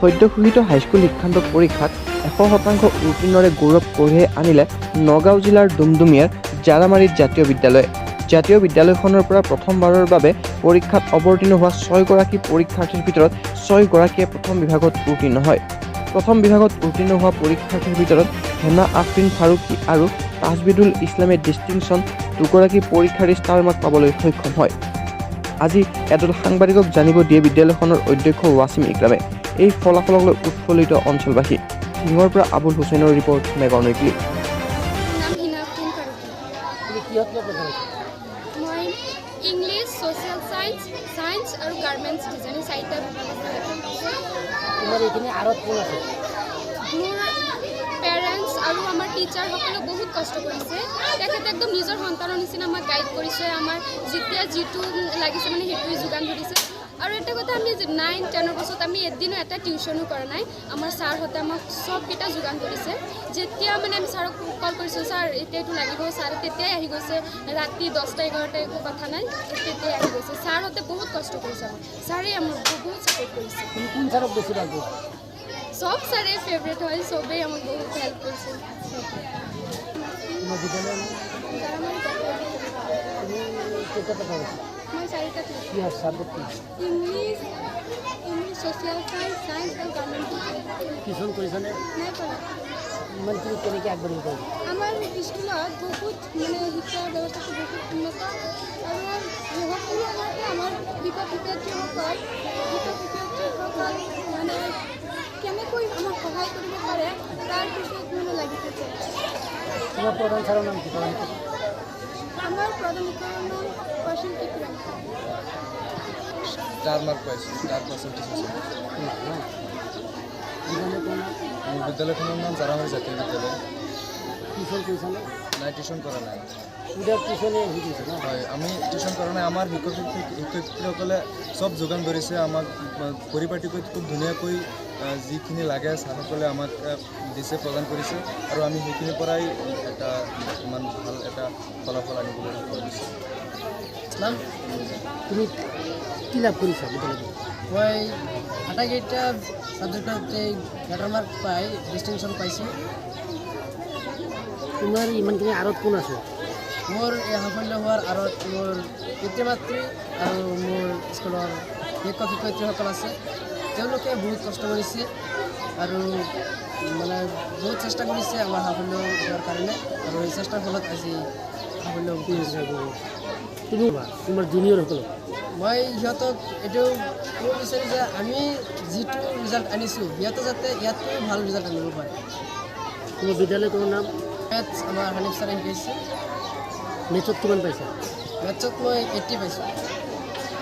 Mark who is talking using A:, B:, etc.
A: সদ্য ঘোষিত হাইস্কুল শিক্ষান্ত পৰীক্ষাত 100% উত্তীৰ্ণৰে গৌৰৱ কঢ়িয়াই আনিলে নগাঁও জিলাৰ ডুমডুমিয়াৰ জাৰামাৰীত জাতীয় বিদ্যালয়ে। জাতীয় বিদ্যালয়খনৰ পৰা প্ৰথমবাৰৰ বাবে পৰীক্ষাত অৱতীৰ্ণ হোৱা 6 গৰাকী পৰীক্ষাৰ্থীৰ ভিতৰত 6 গৰাকীয়ে প্ৰথম বিভাগত উত্তীৰ্ণ হয়। প্ৰথম বিভাগত উত্তীৰ্ণ হোৱা পৰীক্ষাৰ্থীৰ ভিতৰত হেনা আফৰিন ফাৰুকী আৰু তাজবিদুল ইছলামে ডিষ্টিংশ্যন দুগৰাকী পৰীক্ষাৰ্থী ষ্টাৰ মাৰ্ক পাবলৈ সক্ষম হয়। আজি এদল সাংবাদিকক জানিব দিয়ে বিদ্যালয়খনৰ অধ্যক্ষ ৱাছিম ইকৰামে। এই ফলাফলক লৈ উৎফুল্লিত অঞ্চলবাসী। সিঙৰ পৰা আবুল হুছেইনৰ ৰিপৰ্ট, মেগা উইকলি।
B: মই ইংলিছ, ছ'চিয়েল চায়েন্স আৰু গাৰ্মেণ্টছ ডিজাইন চাৰিটা মোৰ পেৰেণ্টছ আৰু আমাৰ টিচাৰসকলে বহুত কষ্ট কৰিছে। তেখেতে একদম নিজৰ সন্তানৰ নিচিনা আমাক গাইড কৰিছে। আমাৰ যেতিয়া যিটো লাগিছে মানে সেইটোৱে যোগান ধৰিছে। আৰু এটা কথা, আমি 9-10 বছৰত আমি এদিনো এটা টিউশ্যনো কৰা নাই। আমাৰ ছাৰহঁতে আমাক চবকেইটা যোগান ধৰিছে। যেতিয়া মানে আমি ছাৰক কল কৰিছোঁ, ছাৰ এতিয়া এইটো লাগিব, ছাৰ তেতিয়াই আহি গৈছে। ৰাতি 10টা-11টা একো কথা নাই, তেতিয়াই আহি গৈছে। ছাৰহঁতে বহুত কষ্ট কৰিছে। আমাক ছাৰে আমাক বহুত ছাপোৰ্ট কৰিছে।
C: কোন ছাৰক বেছি ভাল পায়?
B: সব ছাৰে ফেভৰেট হয়, চবেই আমাক বহুত হেল্প কৰিছে। মই 4টা ইংলিছ, ছ'চিয়েল চায়েন্স আৰু গাৰ্মেণ্ট
C: টিউশ্যন কৰিছানে?
B: নাই কৰা।
C: ইমানখিনি কেনেকৈ আগবাঢ়িব পাৰিব?
B: আমাৰ স্কুলত বহুত মানে শিক্ষাৰ ব্যৱস্থাটো বহুত উন্নত আৰু সকলো আমাৰ শিক্ষক-শিক্ষয়িত্ৰীসকল মানে কেনেকৈ আমাক সহায় কৰিব পাৰে তাৰ পিছত মানে লাগি থাকে।
C: তোমাৰ প্ৰধান ছাৰৰ নাম কি?
B: আমাৰ প্ৰধান শিক্ষকৰ নাম ৱাছিম ইকৰাম।
D: ষ্টাৰ মাৰ্ক পাইছোঁ, ষ্টাৰ পাৰ্চেণ্টেজ আছে। মোৰ বিদ্যালয়খনৰ নাম জাৰামাৰী জাতীয় বিদ্যালয়।
C: টিউশ্যন কৰিছানে?
D: নাই, টিউশ্যন কৰা নাই।
C: উইদাউট টিউশ্যনে শিকিছে ন?
D: হয়, আমি টিউশ্যন কৰা নাই। আমাৰ শিক্ষক-শিক্ষয়িত্ৰীসকলে চব যোগান ধৰিছে। আমাক পৰিপাটিকৈ খুব ধুনীয়াকৈ যিখিনি লাগে ছাৰসকলে আমাক দিছে, প্ৰদান কৰিছে। আৰু আমি সেইখিনিৰ পৰাই এটা ইমান ভাল এটা ফলাফল আনিবলৈ সক্ষম হৈছোঁ।
C: তুমি কি লাভ কৰিছা বিদ্যালয়ত?
E: মই আটাইকেইটা ছাবজেক্টতে লেটাৰ মাৰ্ক পাই ডিষ্টিংশ্যন পাইছোঁ।
C: তোমাৰ ইমানখিনি আঁৰত কোন আছে?
E: মোৰ এই সাফল্য হোৱাৰ আঁৰত মোৰ পিতৃ মাতৃ আৰু মোৰ স্কুলৰ শিক্ষক শিক্ষয়িত্ৰীসকল আছে। তেওঁলোকে বহুত কষ্ট কৰিছে আৰু মানে বহুত চেষ্টা কৰিছে আমাৰ সাফল্য হোৱাৰ কাৰণে, আৰু এই চেষ্টাৰ ফলত আজি সাফল্য হৈছে।
C: তুমি তোমাৰ জুনিয়ৰসকলক
E: মই সিহঁতক এইটো ক'ব বিচাৰোঁ যে আমি যিটো ৰিজাল্ট আনিছোঁ, সিহঁতে যাতে ইয়াতকৈ ভাল ৰিজাল্ট আনিব পাৰে।
C: তোমাৰ বিদ্যালয়খনৰ নাম?
E: মেথছ আমাৰ হানিফ ছাৰে শিকাইছে।
C: মেথছত কিমান পাইছা?
E: মেথছত মই 80 পাইছোঁ।